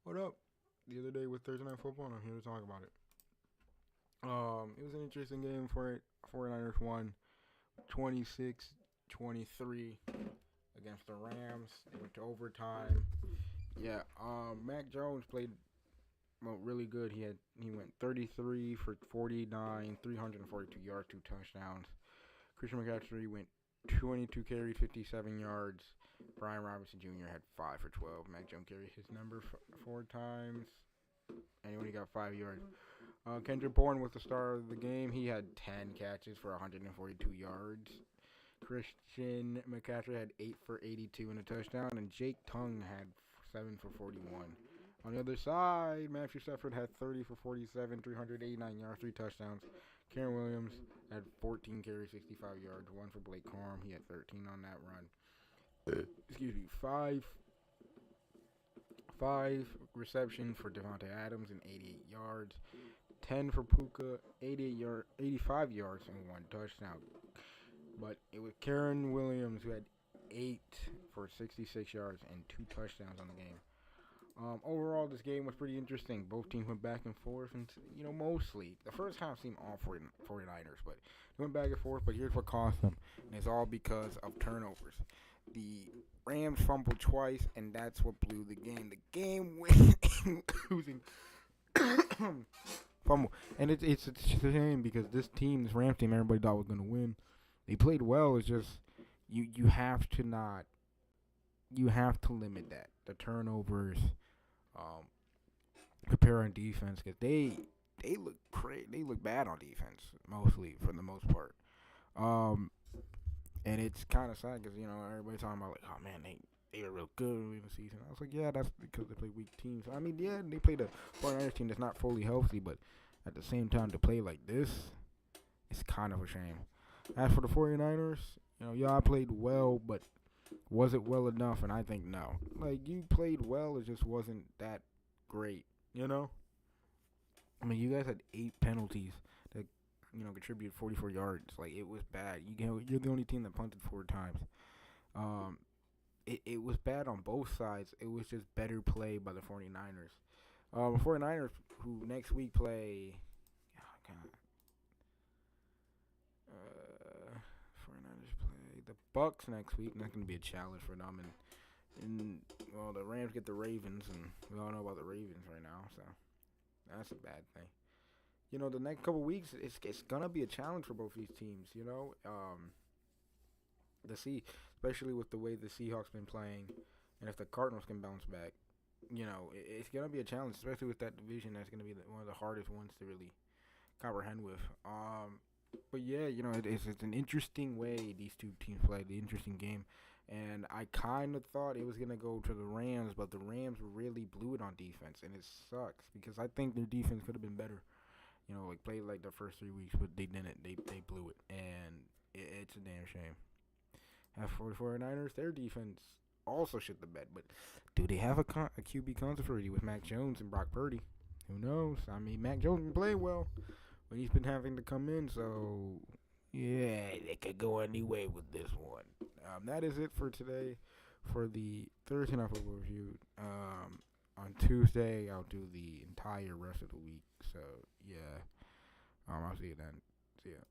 What up? The other day with Thursday Night Football, and I'm here to talk about it. It was an interesting game for it. 49ers won 26-23 against the Rams. They went to overtime. Yeah, Mac Jones played really good. He went 33 for 49, 342 yards, 2 touchdowns. Christian McCaffrey went 22 carries, 57 yards. Brian Robinson Jr. had 5 for 12. Mac Jones carried his number 4 times, and he only got 5 yards. Kendrick Bourne was the star of the game. He had 10 catches for 142 yards. Christian McCaffrey had 8 for 82 and a touchdown, and Jake Tongue had 7 for 41. On the other side, Matthew Stafford had 30 for 47, 389 yards, 3 touchdowns. Karen Williams had 14 carries, 65 yards, 1 for Blake Corum. He had 13 on that run. Excuse me, five receptions for Devontae Adams and 88 yards. 10 for Puka, 85 yards, and 1 touchdown. But it was Karen Williams who had 8 for 66 yards and 2 touchdowns on the game. Overall, this game was pretty interesting. Both teams went back and forth, and mostly the first half seemed all 49ers, but they went back and forth. But here's what cost them, and it's all because of turnovers. The Rams fumbled twice, and that's what blew the game. The game went losing fumble, and it's a shame because this Rams team, everybody thought was gonna win. They played well. It's just you have to limit that the turnovers. Prepare on defense because they look they look bad on defense mostly for the most part. And it's kind of sad because everybody's talking about like, oh man, they are real good in the season. I was like, yeah, that's because they play weak teams. I mean, yeah, they played a 49ers team that's not fully healthy, but at the same time to play like this, it's kind of a shame. As for the 49ers, y'all played well, but was it well enough? And I think no. Like, you played well, it just wasn't that great, I mean, you guys had 8 penalties that, contributed 44 yards. Like, it was bad. You're the only team that punted 4 times. It was bad on both sides. It was just better play by the 49ers. The 49ers, who next week play, 49ers play the Bucks next week, and that's going to be a challenge for them. And the Rams get the Ravens, and we all know about the Ravens right now, so that's a bad thing. The next couple weeks, it's going to be a challenge for both these teams, especially with the way the Seahawks been playing, and if the Cardinals can bounce back, it's going to be a challenge, especially with that division. That's going to be one of the hardest ones to really comprehend with. But yeah, it's an interesting way these two teams played, the interesting game. And I kind of thought it was going to go to the Rams, but the Rams really blew it on defense, and it sucks because I think their defense could have been better. Played like the first 3 weeks, but they didn't. They blew it, and it's a damn shame. As for the 49ers, their defense also shit the bed, but do they have a QB controversy with Mac Jones and Brock Purdy? Who knows? I mean, Mac Jones been playing well, but he's been having to come in, so yeah, they could go any way with this one. That is it for today for the Thursday Night Football review. On Tuesday, I'll do the entire rest of the week. So, yeah. I'll see you then. See ya.